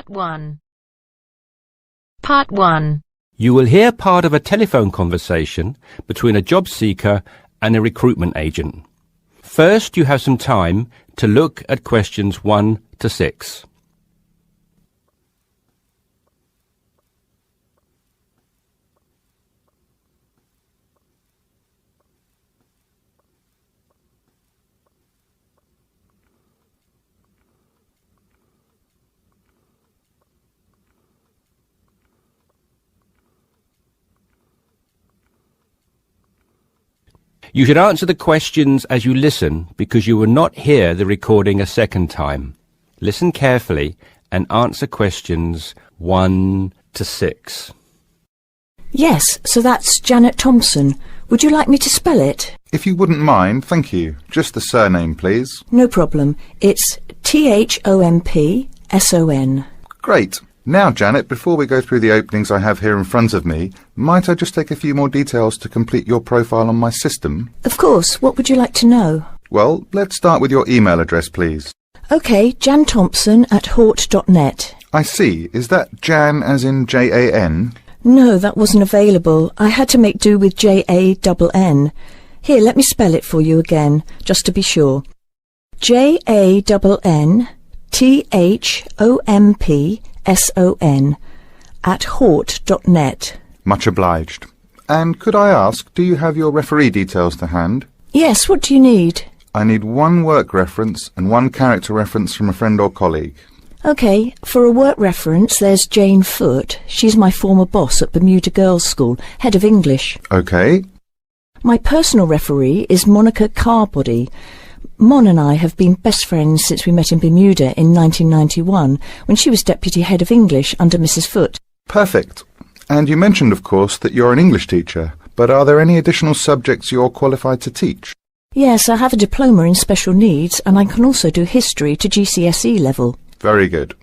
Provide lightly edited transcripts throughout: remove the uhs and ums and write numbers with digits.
Part 1. Part 1. You will hear part of a telephone conversation between a job seeker and a recruitment agent. First, you have some time to look at questions 1 to 6. You should answer the questions as you listen because you will not hear the recording a second time. Listen carefully and answer questions 1 to 6. Yes, so that's Janet Thompson. Would you like me to spell it? If you wouldn't mind, thank you. Just the surname, please. No problem. It's Thompson. Great. Now, Janet, before we go through the openings I have here in front of me, might I just take a few more details to complete your profile on my system? Of course. What would you like to know? Well, let's start with your email address, please. OK, janthompson@hort.net. I see. Is that Jan as in Jan? No, that wasn't available. I had to make do with Jann. Here, let me spell it for you again, just to be sure. JANNTHOMPSON@hort.net. Much obliged. And could I ask, do you have your referee details to hand? Yes, what do you need? I need one work reference and one character reference from a friend or colleague. OK, for a work reference, there's Jane Foote. She's my former boss at Bermuda Girls' School, head of English. OK. My personal referee is Monica Carbody. Mon and I have been best friends since we met in Bermuda in 1991, when she was Deputy Head of English under Mrs. Foote. Perfect. And you mentioned, of course, that you're an English teacher, but are there any additional subjects you're qualified to teach? Yes, I have a diploma in special needs, and I can also do history to GCSE level. Very good.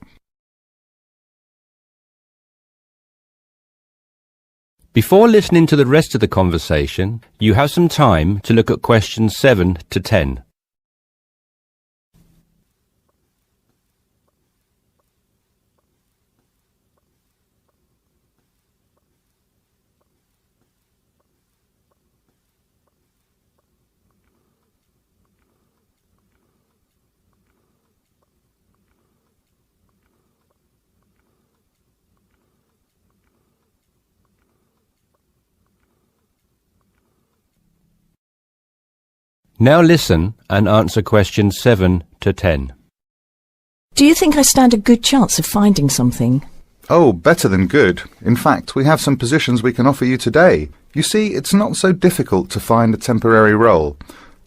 Before listening to the rest of the conversation, you have some time to look at questions 7 to 10. Now listen and answer questions 7 to 10. Do you think I stand a good chance of finding something? Oh, better than good. In fact, we have some positions we can offer you today. You see, it's not so difficult to find a temporary role.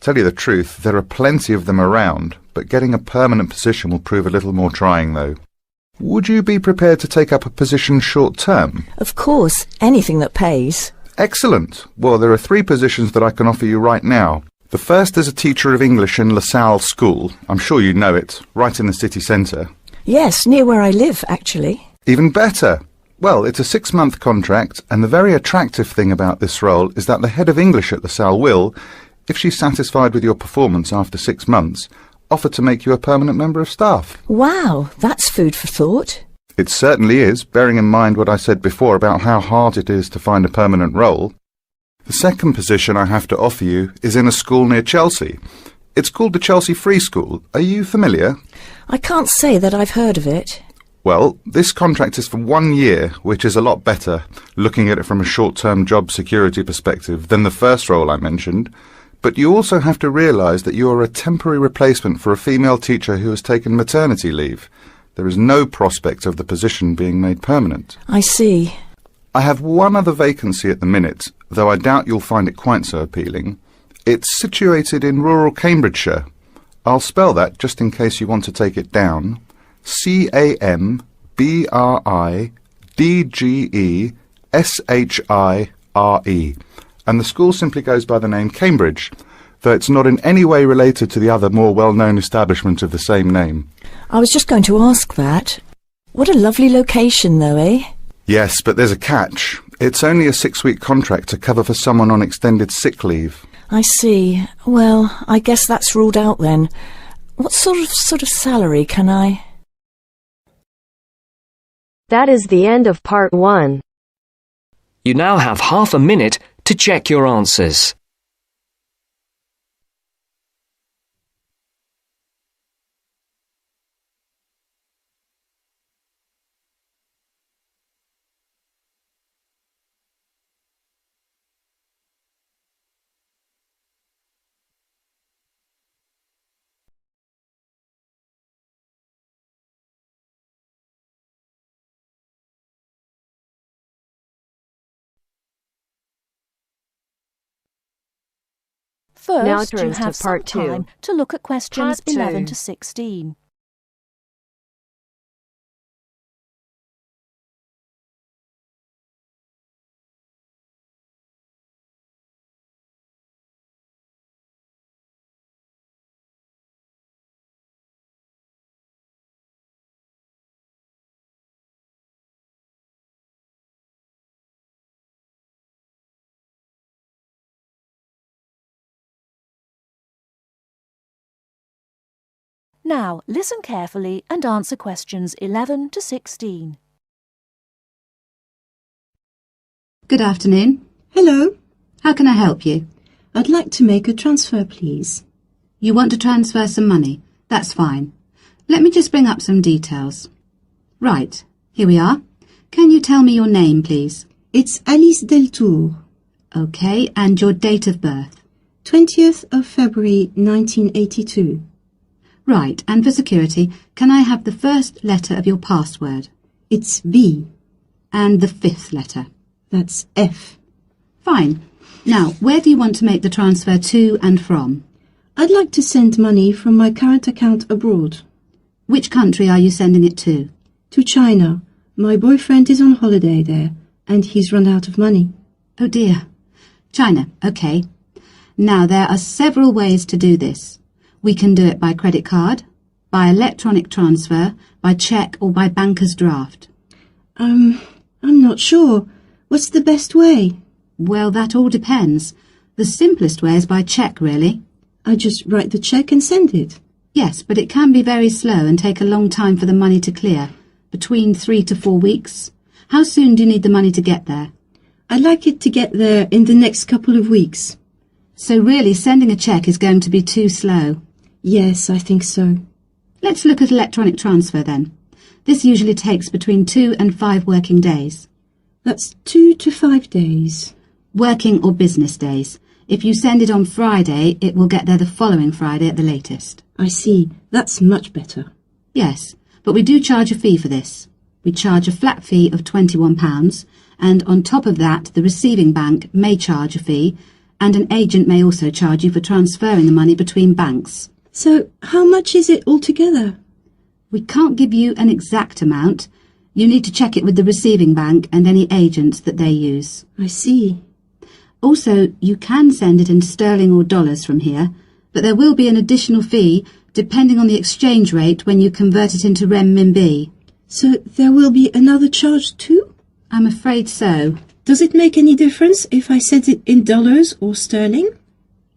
Tell you the truth, there are plenty of them around, but getting a permanent position will prove a little more trying, though. Would you be prepared to take up a position short-term? Of course, anything that pays. Excellent. Well, there are 3 positions that I can offer you right now. The first is a teacher of English in LaSalle School. I'm sure you know it, right in the city centre. Yes, near where I live, actually. Even better. Well, it's a 6-month contract, and the very attractive thing about this role is that the head of English at LaSalle will, if she's satisfied with your performance after 6 months, offer to make you a permanent member of staff. Wow, that's food for thought. It certainly is, bearing in mind what I said before about how hard it is to find a permanent role. The second position I have to offer you is in a school near Chelsea. It's called the Chelsea Free School. Are you familiar? I can't say that I've heard of it. Well, this contract is for 1 year, which is a lot better, looking at it from a short-term job security perspective, than the first role I mentioned. But you also have to realise that you are a temporary replacement for a female teacher who has taken maternity leave. There is no prospect of the position being made permanent. I see. I have one other vacancy at the minute, though I doubt you'll find it quite so appealing. It's situated in rural Cambridgeshire. I'll spell that just in case you want to take it down. CAMBRIDGESHIRE. And the school simply goes by the name Cambridge, though it's not in any way related to the other more well-known establishment of the same name. I was just going to ask that. What a lovely location, though, eh? Yes, but there's a catch. It's only a 6-week contract to cover for someone on extended sick leave. I see. Well, I guess that's ruled out then. What sort of salary can I... That is the end of part 1. You now have half a minute to check your answers. Now First, you turns to have some part 2. time to look at questions Part 2. 11 to 16. Now, listen carefully and answer questions 11 to 16. Good afternoon. Hello. How can I help you? I'd like to make a transfer, please. You want to transfer some money? That's fine. Let me just bring up some details. Right, here we are. Can you tell me your name, please? It's Alice Deltour. Okay, and your date of birth? 20th of February 1982. Right, and for security, can I have the first letter of your password? It's V. And the fifth letter? That's F. Fine. Now, where do you want to make the transfer to and from? I'd like to send money from my current account abroad. Which country are you sending it to? To China. My boyfriend is on holiday there, and he's run out of money. Oh dear. China, okay. Now, there are several ways to do this. We can do it by credit card, by electronic transfer, by cheque or by banker's draft. I'm not sure. What's the best way? Well, that all depends. The simplest way is by cheque, really. I just write the cheque and send it. Yes, but it can be very slow and take a long time for the money to clear, between 3 to 4 weeks. How soon do you need the money to get there? I'd like it to get there in the next couple of weeks. So really, sending a cheque is going to be too slow. Yes, I think so. Let's look at electronic transfer then. This usually takes between 2 and 5 working days. That's 2 to 5 days. Working or business days. If you send it on Friday, it will get there the following Friday at the latest. I see. That's much better. Yes, but we do charge a fee for this. We charge a flat fee of £21, and on top of that, the receiving bank may charge a fee, and an agent may also charge you for transferring the money between banks. So, how much is it altogether? We can't give you an exact amount. You need to check it with the receiving bank and any agents that they use. I see. Also, you can send it in sterling or dollars from here, but there will be an additional fee depending on the exchange rate when you convert it into renminbi. So there will be another charge too? I'm afraid so. Does it make any difference if I send it in dollars or sterling?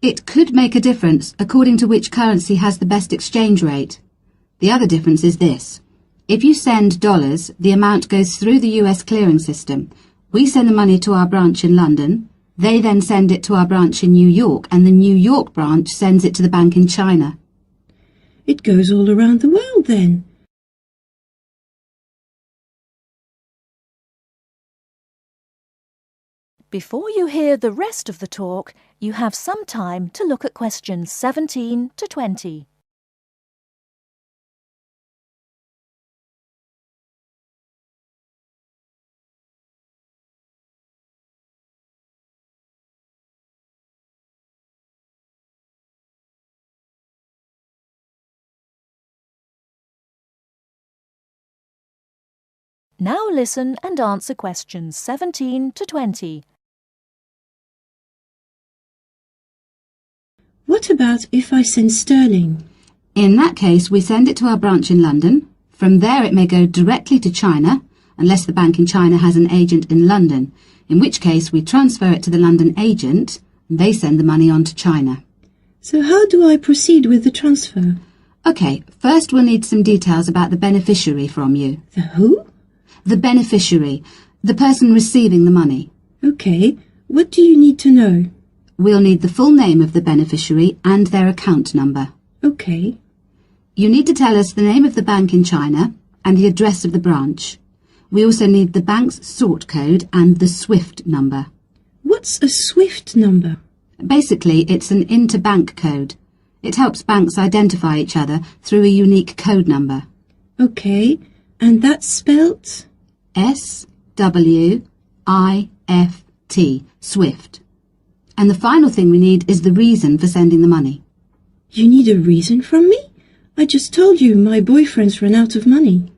It could make a difference according to which currency has the best exchange rate. The other difference is this. If you send dollars, the amount goes through the US clearing system. We send the money to our branch in London. They then send it to our branch in New York, and the New York branch sends it to the bank in China. It goes all around the world then. Before you hear the rest of the talk, you have some time to look at questions 17 to 20. Now listen and answer questions 17 to 20. What about if I send sterling? In that case, we send it to our branch in London. From there it may go directly to China, unless the bank in China has an agent in London, in which case we transfer it to the London agent, and they send the money on to China. So how do I proceed with the transfer? OK, first we'll need some details about the beneficiary from you. The who? The beneficiary. The person receiving the money. Okay, what do you need to know? We'll need the full name of the beneficiary and their account number. Okay. You need to tell us the name of the bank in China and the address of the branch. We also need the bank's sort code and the SWIFT number. What's a SWIFT number? Basically, it's an interbank code. It helps banks identify each other through a unique code number. Okay, and that's spelt? SWIFT, SWIFT. And the final thing we need is the reason for sending the money. You need a reason from me? I just told you my boyfriend's run out of money.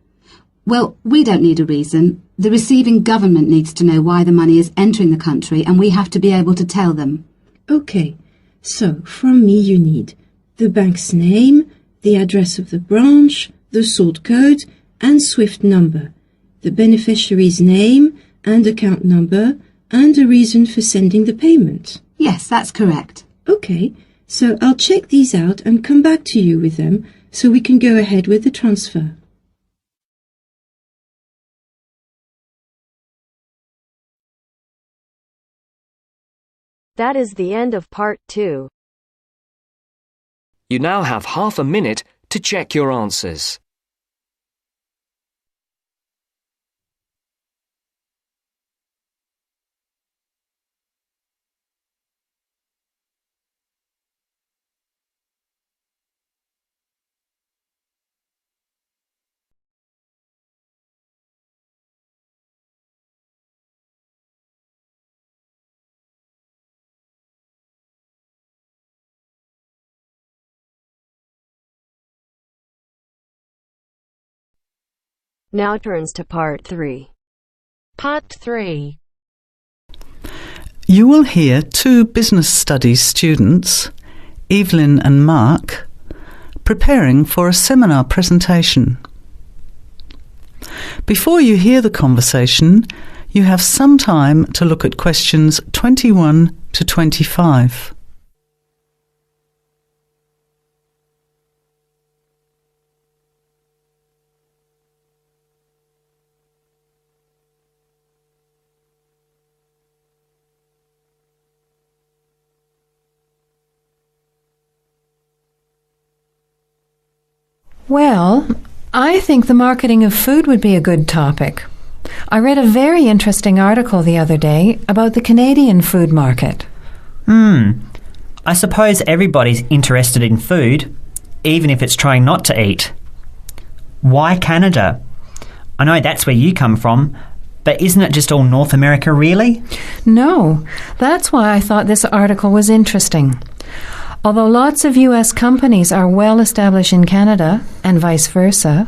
Well, we don't need a reason. The receiving government needs to know why the money is entering the country, and we have to be able to tell them. Okay, so from me you need the bank's name, the address of the branch, the sort code and SWIFT number, the beneficiary's name and account number, and a reason for sending the payment. Yes, that's correct. Okay, so I'll check these out and come back to you with them so we can go ahead with the transfer. That is the end of part 2. You now have half a minute to check your answers. Now turns to part 3. Part 3. You will hear two business studies students, Evelyn and Mark, preparing for a seminar presentation. Before you hear the conversation, you have some time to look at questions 21 to 25. Well, I think the marketing of food would be a good topic. I read a very interesting article the other day about the Canadian food market. I suppose everybody's interested in food, even if it's trying not to eat. Why Canada? I know that's where you come from, but isn't it just all North America, really? No, that's why I thought this article was interesting. Although lots of US companies are well established in Canada, and vice versa,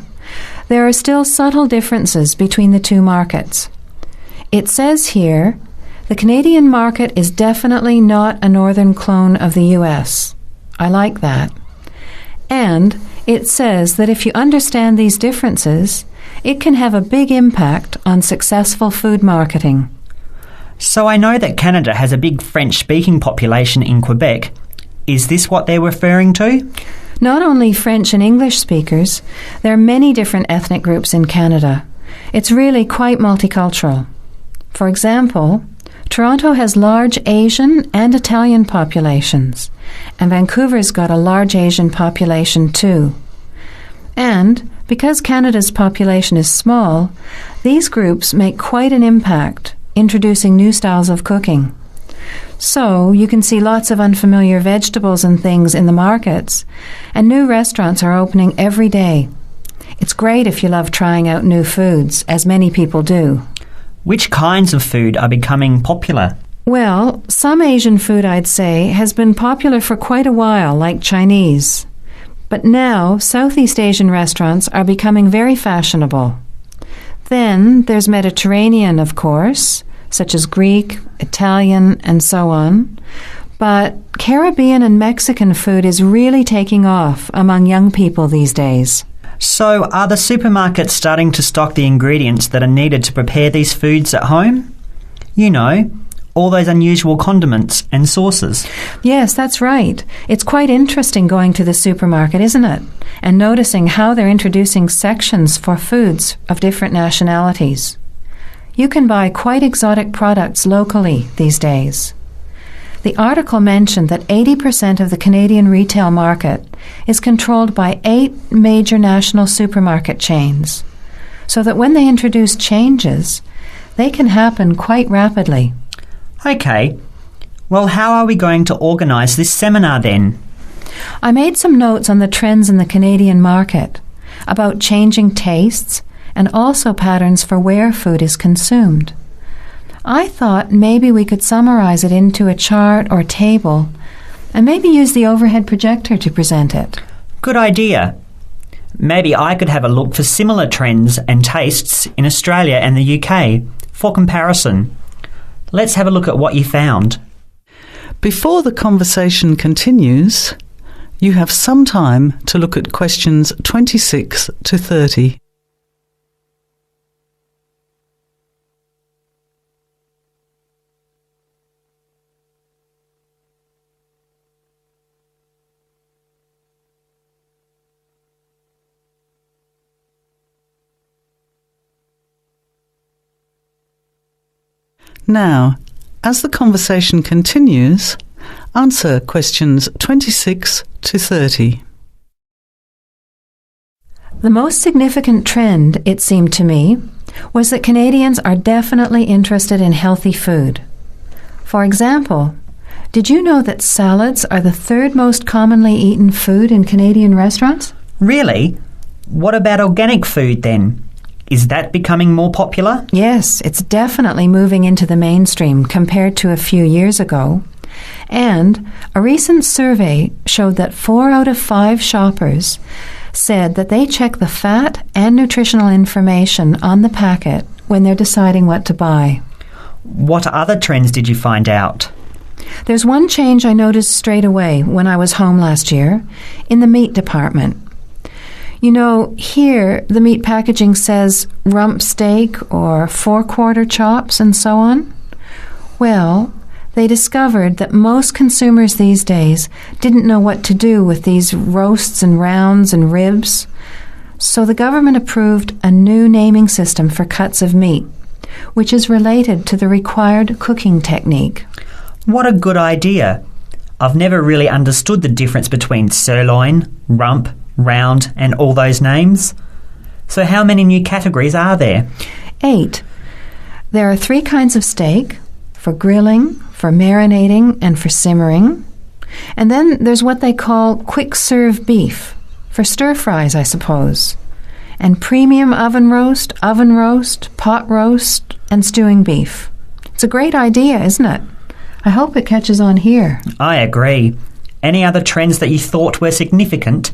there are still subtle differences between the two markets. It says here, the Canadian market is definitely not a northern clone of the US. I like that. And it says that if you understand these differences, it can have a big impact on successful food marketing. So I know that Canada has a big French-speaking population in Quebec. Is this what they're referring to? Not only French and English speakers, there are many different ethnic groups in Canada. It's really quite multicultural. For example, Toronto has large Asian and Italian populations, and Vancouver's got a large Asian population too. And because Canada's population is small, these groups make quite an impact, introducing new styles of cooking. So you can see lots of unfamiliar vegetables and things in the markets, and new restaurants are opening every day. It's great if you love trying out new foods, as many people do. Which kinds of food are becoming popular? Well, some Asian food, I'd say, has been popular for quite a while, like Chinese. But now, Southeast Asian restaurants are becoming very fashionable. Then there's Mediterranean, of course, such as Greek, Italian, and so on. But Caribbean and Mexican food is really taking off among young people these days. So are the supermarkets starting to stock the ingredients that are needed to prepare these foods at home? You know, all those unusual condiments and sauces. Yes, that's right. It's quite interesting going to the supermarket, isn't it? And noticing how they're introducing sections for foods of different nationalities. You can buy quite exotic products locally these days. The article mentioned that 80% of the Canadian retail market is controlled by 8 major national supermarket chains, so that when they introduce changes, they can happen quite rapidly. OK. Well, how are we going to organise this seminar then? I made some notes on the trends in the Canadian market, about changing tastes, and also patterns for where food is consumed. I thought maybe we could summarize it into a chart or table, and maybe use the overhead projector to present it. Good idea. Maybe I could have a look for similar trends and tastes in Australia and the UK for comparison. Let's have a look at what you found. Before the conversation continues, you have some time to look at questions 26 to 30. Now, as the conversation continues, answer questions 26 to 30. The most significant trend, it seemed to me, was that Canadians are definitely interested in healthy food. For example, did you know that salads are the 3rd most commonly eaten food in Canadian restaurants? Really? What about organic food then? Is that becoming more popular? Yes, it's definitely moving into the mainstream compared to a few years ago. And a recent survey showed that 4 out of 5 shoppers said that they check the fat and nutritional information on the packet when they're deciding what to buy. What other trends did you find out? There's one change I noticed straight away when I was home last year in the meat department. You know, here the meat packaging says rump steak or 4-quarter chops and so on. Well, they discovered that most consumers these days didn't know what to do with these roasts and rounds and ribs. So the government approved a new naming system for cuts of meat, which is related to the required cooking technique. What a good idea. I've never really understood the difference between sirloin, rump, round and all those names. So how many new categories are there? 8. There are 3 kinds of steak, for grilling, for marinating and for simmering. And then there's what they call quick-serve beef, for stir-fries, I suppose. And premium oven roast, pot roast and stewing beef. It's a great idea, isn't it? I hope it catches on here. I agree. Any other trends that you thought were significant?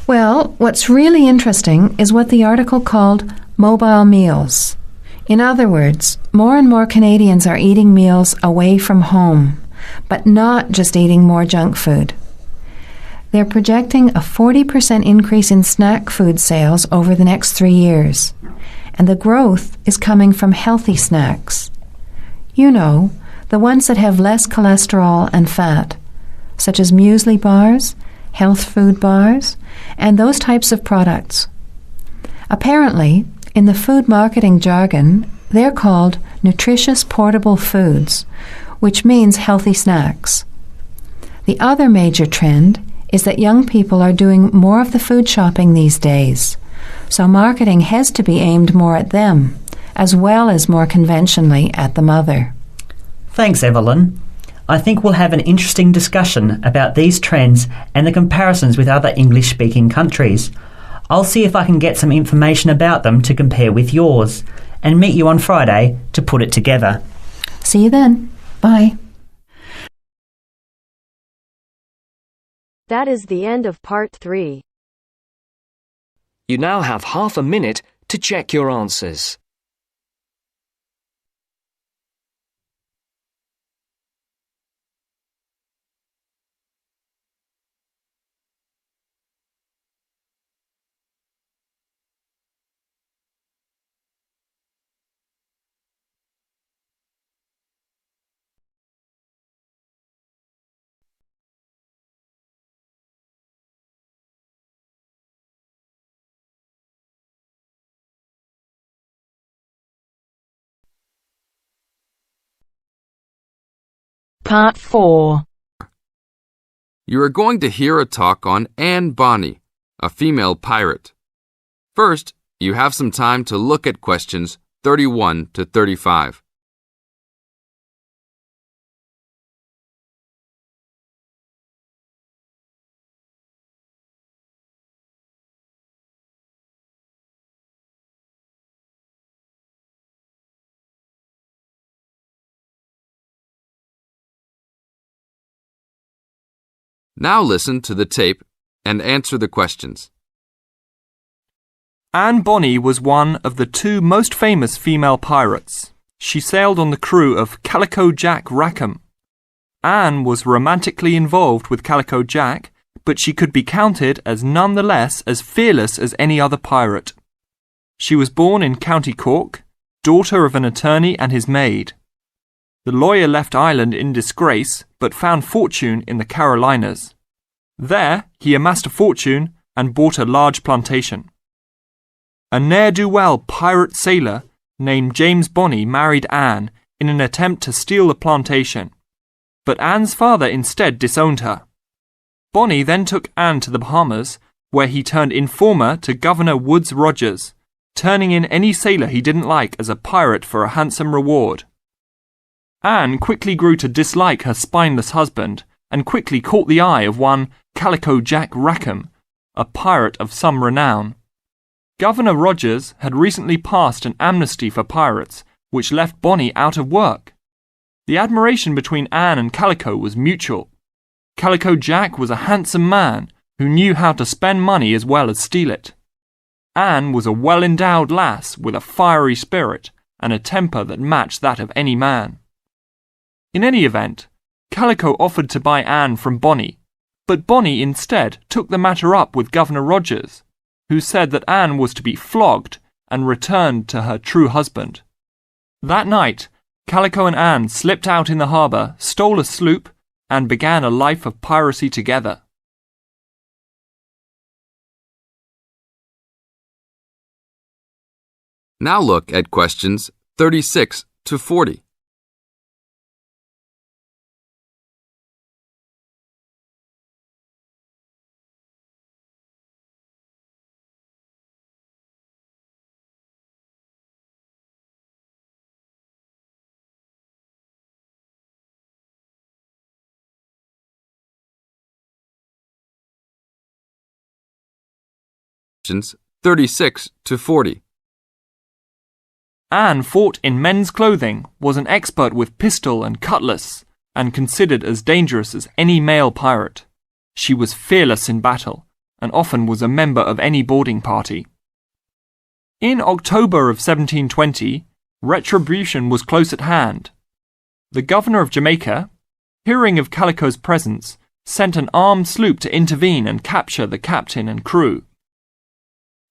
Well, what's really interesting is what the article called mobile meals. In other words, more and more Canadians are eating meals away from home, but not just eating more junk food. They're projecting a 40% increase in snack food sales over the next 3 years, and the growth is coming from healthy snacks. You know, the ones that have less cholesterol and fat, such as muesli bars, health food bars, and those types of products. Apparently, in the food marketing jargon, they're called nutritious portable foods, which means healthy snacks. The other major trend is that young people are doing more of the food shopping these days, so marketing has to be aimed more at them, as well as more conventionally at the mother. Thanks, Evelyn. I think we'll have an interesting discussion about these trends and the comparisons with other English-speaking countries. I'll see if I can get some information about them to compare with yours, and meet you on Friday to put it together. See you then. Bye. That is the end of part 3. You now have half a minute to check your answers. Part 4. You are going to hear a talk on Anne Bonny, a female pirate. First, you have some time to look at questions 31 to 35. Now listen to the tape and answer the questions. Anne Bonny was one of the two most famous female pirates. She sailed on the crew of Calico Jack Rackham. Anne was romantically involved with Calico Jack, but she could be counted as none the less as fearless as any other pirate. She was born in County Cork, daughter of an attorney and his maid. The lawyer left Ireland in disgrace, but found fortune in the Carolinas. There, he amassed a fortune and bought a large plantation. A ne'er-do-well pirate sailor named James Bonny married Anne in an attempt to steal the plantation, but Anne's father instead disowned her. Bonny then took Anne to the Bahamas, where he turned informer to Governor Woodes Rogers, turning in any sailor he didn't like as a pirate for a handsome reward. Anne quickly grew to dislike her spineless husband and quickly caught the eye of one Calico Jack Rackham, a pirate of some renown. Governor Rogers had recently passed an amnesty for pirates, which left Bonny out of work. The admiration between Anne and Calico was mutual. Calico Jack was a handsome man who knew how to spend money as well as steal it. Anne was a well-endowed lass with a fiery spirit and a temper that matched that of any man. In any event, Calico offered to buy Anne from Bonny, but Bonny instead took the matter up with Governor Rogers, who said that Anne was to be flogged and returned to her true husband. That night, Calico and Anne slipped out in the harbour, stole a sloop, and began a life of piracy together. Now look at questions 36 to 40. Questions 36 to 40. Anne fought in men's clothing, was an expert with pistol and cutlass, and considered as dangerous as any male pirate. She was fearless in battle, and often was a member of any boarding party. In October of 1720, retribution was close at hand. The governor of Jamaica, hearing of Calico's presence, sent an armed sloop to intervene and capture the captain and crew.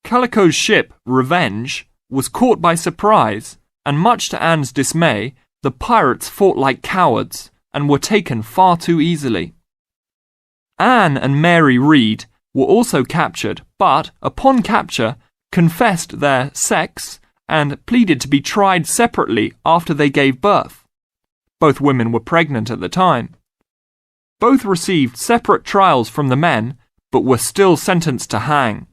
Calico's ship, Revenge, was caught by surprise, and much to Anne's dismay, the pirates fought like cowards and were taken far too easily. Anne and Mary Read were also captured, but, upon capture, confessed their sex and pleaded to be tried separately after they gave birth. Both women were pregnant at the time. Both received separate trials from the men, but were still sentenced to hang.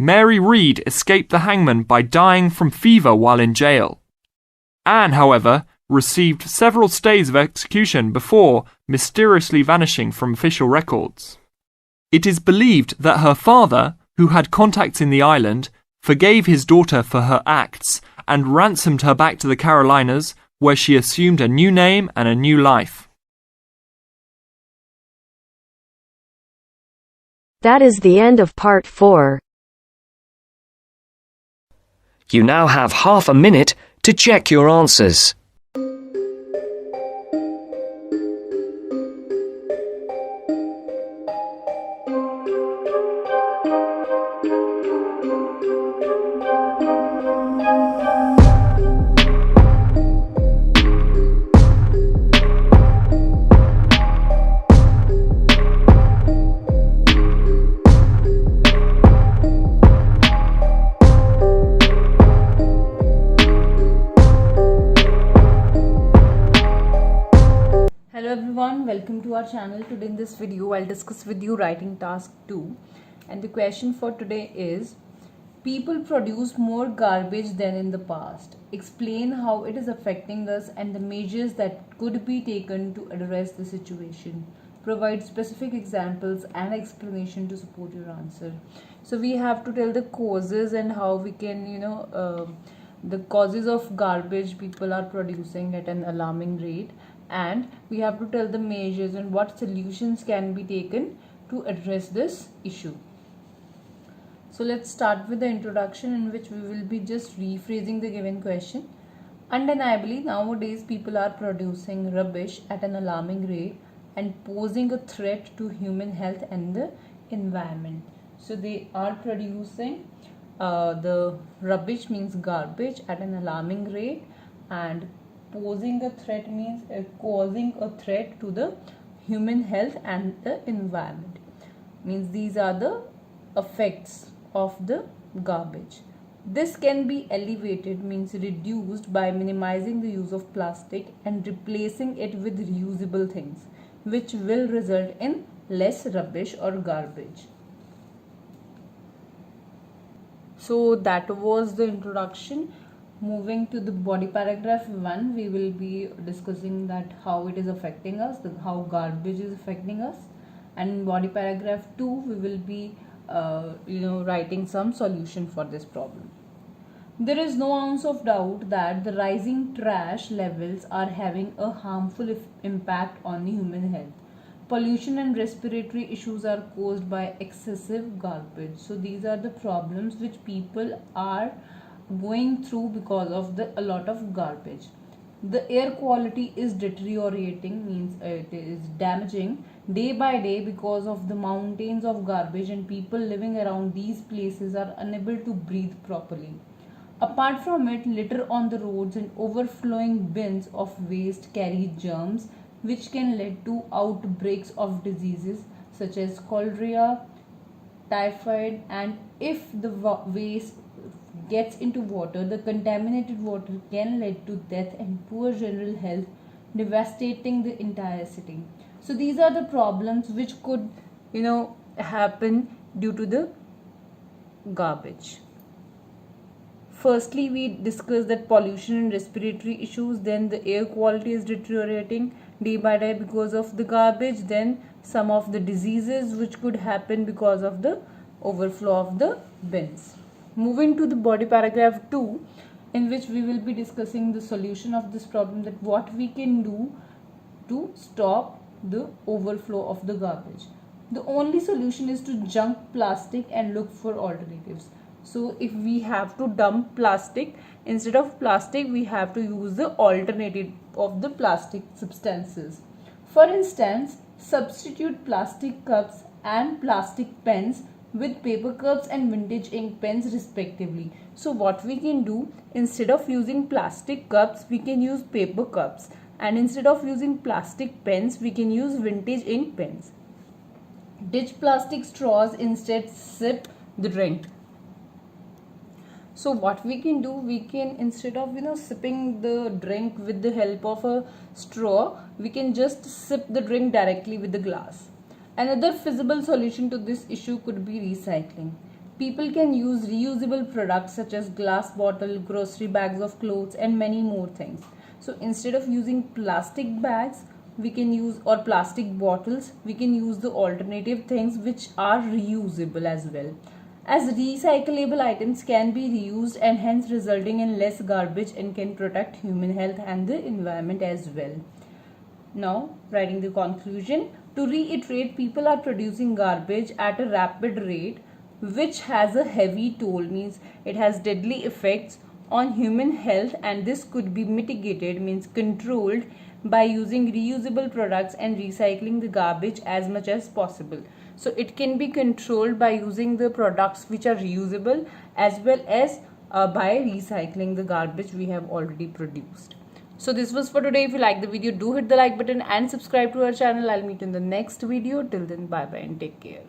Mary Read escaped the hangman by dying from fever while in jail. Anne, however, received several stays of execution before mysteriously vanishing from official records. It is believed that her father, who had contacts in the island, forgave his daughter for her acts and ransomed her back to the Carolinas, where she assumed a new name and a new life. That is the end of part 4. You now have half a minute to check your answers. everyone, welcome to our channel. Today in this video I'll discuss with you writing task 2, and the question for today is: people produce more garbage than in the past. Explain how it is affecting us and the measures that could be taken to address the situation. Provide specific examples and explanation to support your answer. So we have to tell the causes and how we can, the causes of garbage people are producing at an alarming rate, and we have to tell the measures and what solutions can be taken to address this issue. So let's start with the introduction, in which we will be just rephrasing the given question. Undeniably, nowadays people are producing rubbish at an alarming rate and posing a threat to human health and the environment. So they are producing the rubbish means garbage at an alarming rate, and posing a threat means causing a threat to the human health and the environment. Means these are the effects of the garbage. This can be alleviated, means reduced, by minimizing the use of plastic and replacing it with reusable things, which will result in less rubbish or garbage. So that was the introduction. Moving to the body paragraph 1, we will be discussing that how it is affecting us, how garbage is affecting us, and in body paragraph 2 we will be writing some solution for this problem. There is no ounce of doubt that the rising trash levels are having a harmful impact on human health. Pollution and respiratory issues are caused by excessive garbage. So these are the problems which people are going through because of a lot of garbage. The air quality is deteriorating, means it is damaging day by day because of the mountains of garbage, and people living around these places are unable to breathe properly. Apart from it, litter on the roads and overflowing bins of waste carry germs which can lead to outbreaks of diseases such as cholera, typhoid, and if the waste gets into water, the contaminated water can lead to death and poor general health, devastating the entire city. So these are the problems which could happen due to the garbage. Firstly, we discussed that pollution and respiratory issues, then the air quality is deteriorating day by day because of the garbage, then some of the diseases which could happen because of the overflow of the bins. Moving to the body paragraph 2, in which we will be discussing the solution of this problem, that what we can do to stop the overflow of the garbage. The only solution is to junk plastic and look for alternatives. So if we have to dump plastic, instead of plastic we have to use the alternative of the plastic substances. For instance, substitute plastic cups and plastic pens with paper cups and vintage ink pens respectively. So what we can do, instead of using plastic cups we can use paper cups, and instead of using plastic pens we can use vintage ink pens. Ditch plastic straws, instead sip the drink. So what we can do, we can, instead of sipping the drink with the help of a straw, we can just sip the drink directly with the glass. Another feasible solution to this issue could be recycling. People can use reusable products such as glass bottle, grocery bags of clothes, and many more things. So instead of using plastic bags we can use, or plastic bottles, we can use the alternative things which are reusable as well, as recyclable items can be reused and hence resulting in less garbage and can protect human health and the environment as well. Now writing the conclusion. To reiterate, people are producing garbage at a rapid rate which has a heavy toll, means it has deadly effects on human health, and this could be mitigated, means controlled, by using reusable products and recycling the garbage as much as possible. So it can be controlled by using the products which are reusable as well as by recycling the garbage we have already produced. So this was for today. If you like the video, do hit the like button and subscribe to our channel. I'll meet you in the next video. Till then, bye bye and take care.